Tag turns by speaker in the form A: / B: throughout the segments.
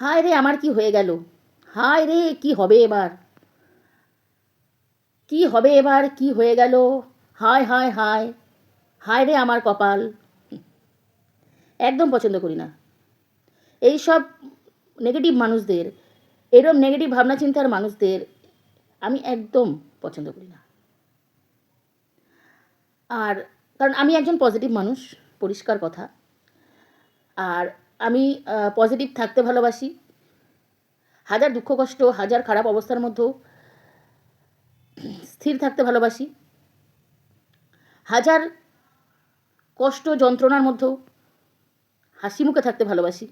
A: হায় রে আমার কি হয়ে গেল, হায় রে কি হবে এবার, কি হবে এবার, কি হয়ে গেল, হায় হায় হায়, হায় রে আমার কপাল। একদম পছন্দ করি না এই সব নেগেটিভ মানুষদের, এরম নেগেটিভ ভাবনা চিন্তার মানুষদের আমি একদম পছন্দ করি না। আর কারণ আমি একজন পজিটিভ মানুষ, পরিষ্কার কথা। আর আমি পজিটিভ থাকতে ভালোবাসি। হাজার দুঃখ কষ্ট, হাজার খারাপ অবস্থার মধ্যেও স্থির থাকতে ভালোবাসি। হাজার কষ্ট যন্ত্রণার মধ্যেও হাসি মুখে থাকতে ভালোবাসি।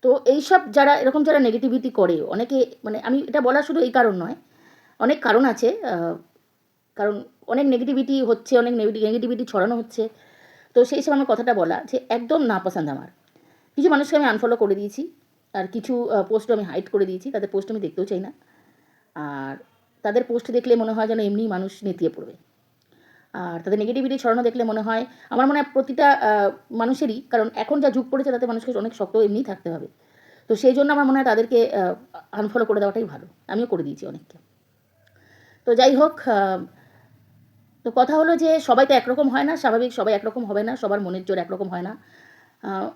A: তো এইসব যারা এরকম যারা নেগেটিভিটি করে, অনেকে মানে আমি এটা বলা শুধু এই কারণ নয়, অনেক কারণ আছে। কারণ অনেক নেগেটিভিটি হচ্ছে, অনেক নেগেটিভিটি ছড়ানো হচ্ছে। তো সেই হিসেবে আমার কথাটা বলা যে একদম নাপসন্দ আমার। কিছু মানুষকে আমি আনফলো করে দিয়েছি, আর কিছু পোস্টও আমি হাইড করে দিয়েছি, তাদের পোস্ট আমি দেখতেও চাই না। আর তাদের পোস্ট দেখলে মনে হয় যেন এমনিই মানুষ নেতিয়ে পড়বে। আর তাদের নেগেটিভিটি ছড়ানো দেখলে মনে হয়, আমার মনে হয় প্রতিটা মানুষেরই, কারণ এখন যা যুগ পড়েছে তাতে মানুষকে অনেক শক্ত এমনিই থাকতে হবে। তো সেই জন্য আমার মনে হয় তাদেরকে আনফলো করে দেওয়াটাই ভালো। আমিও করে দিয়েছি অনেককে। তো যাই হোক, তো কথা হলো যে সবাই তো একরকম হয় না, স্বাভাবিক সবাই একরকম হবে না, সবার মনের জোর একরকম হয় না।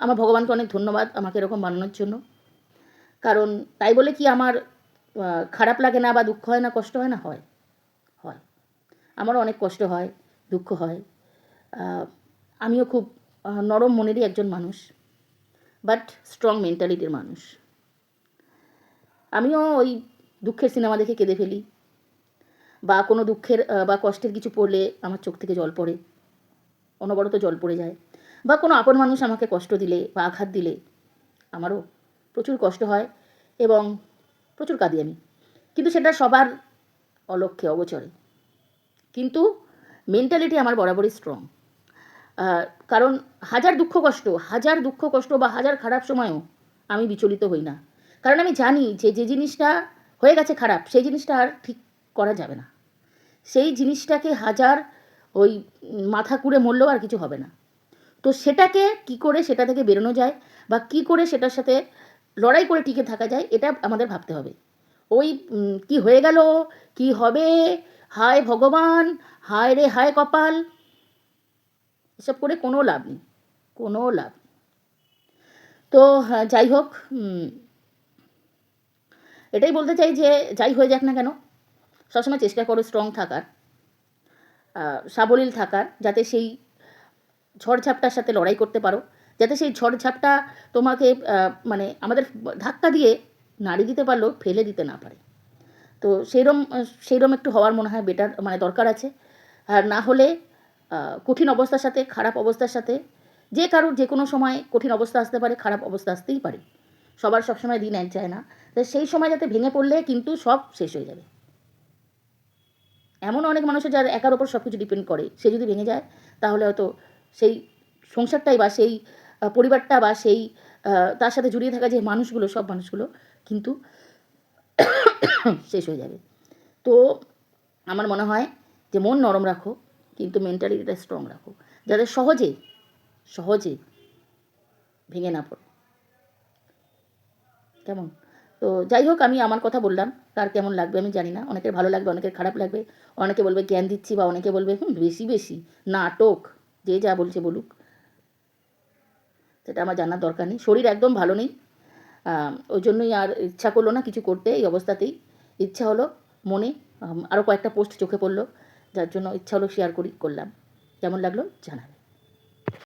A: আমার ভগবানকে অনেক ধন্যবাদ আমাকে এরকম বানানোর জন্য। কারণ তাই বলে কি আমার খারাপ লাগে না বা দুঃখ হয় না, কষ্ট হয় না? হয়, হয়। আমারও অনেক কষ্ট হয়, দুঃখ হয়। আমিও খুব নরম মনেরই একজন মানুষ, বাট স্ট্রং মেন্টালিটির মানুষ। আমিও ওই দুঃখের সিনেমা দেখে কেঁদে ফেলি, বা কোনো দুঃখের বা কষ্টের কিছু পড়লে আমার চোখ থেকে জল পড়ে, অনবরত জল পড়ে যায়। বা কোনো আপন মানুষ আমাকে কষ্ট দিলে বা আঘাত দিলে আমারও প্রচুর কষ্ট হয় এবং প্রচুর কাঁদি আমি। কিন্তু সেটা সবার অলক্ষ্যে, অগোচরে। কিন্তু মেন্টালিটি আমার বরাবরই স্ট্রং। কারণ হাজার দুঃখ কষ্ট বা হাজার খারাপ সময়ও আমি বিচলিত হই না। কারণ আমি জানি যে যে জিনিসটা হয়ে গেছে খারাপ, সেই জিনিসটা আর ঠিক করা যাবে না। সেই জিনিসটাকে হাজার ওই মাথা কুড়ে মরলেও আর কিছু হবে না। তো সেটাকে কি করে সেটা থেকে বেরোনো যায়, বা কি করে সেটার সাথে লড়াই করে টিকে থাকা যায়, এটা আমাদের ভাবতে হবে। ওই কি হয়ে গেল, কি হবে, হায় ভগবান, হায় রে হায় কপাল, এসব করে কোনো লাভ নেই, কোনো লাভ। তো যাই হোক, এটাই বলতে চাই যে যাই হয়ে যাক না কেন, সবসময় চেষ্টা করো স্ট্রং থাকার, সাবলীল থাকার, যাতে সেই ঝড়ঝাপটার সাথে লড়াই করতে পারো, যাতে সেই ঝড়ঝাপটা তোমাকে মানে আমাদের ধাক্কা দিয়ে নাড়ি দিতে পারলেও ফেলে দিতে না পারে। তো সেইরম একটু হওয়ার মনে হয় বেটার, মানে দরকার আছে। আর না হলে কঠিন অবস্থার সাথে, খারাপ অবস্থার সাথে, যে কারোর যে কোনো সময় কঠিন অবস্থা আসতে পারে, খারাপ অবস্থা আসতেই পারে। সবার সবসময় দিন এক যায় না। তাই সেই সময় যাতে ভেঙে পড়লে কিন্তু সব শেষ হয়ে যাবে। এমন অনেক মানুষের যার একার ওপর সব কিছু ডিপেন্ড করে, সে যদি ভেঙে যায় তাহলে হয়তো সেই সংসারটাই বা সেই পরিবারটা বা সেই তার সাথে জড়িয়ে থাকা যে মানুষগুলো, সব মানুষগুলো কিন্তু শেষ হয়ে যাবে। তো আমার মনে হয় যে মন নরম রাখো, কিন্তু মেন্টালিটিটা স্ট্রং রাখো, যাতে সহজে সহজে ভেঙে না পড়ো। কেমন? তো যাই হোক, আমি আমার কথা বললাম, কার কেমন লাগবে আমি জানি না। অনেকের ভালো লাগবে, অনেকের খারাপ লাগবে। অনেকে বলবে জ্ঞান দিচ্ছি, বা অনেকে বলবে বেশি বেশি নাটক। যে যা বলছে বলুক, সেটা আমার জানার দরকার নেই। শরীর একদম ভালো নেই, ওই জন্যই আর ইচ্ছা করলো না কিছু করতে। এই অবস্থাতেই ইচ্ছা হলো মনে, আরও কয়েকটা পোস্ট চোখে পড়লো, যার জন্য ইচ্ছা হলো শেয়ার করলাম। কেমন লাগলো জানাবে।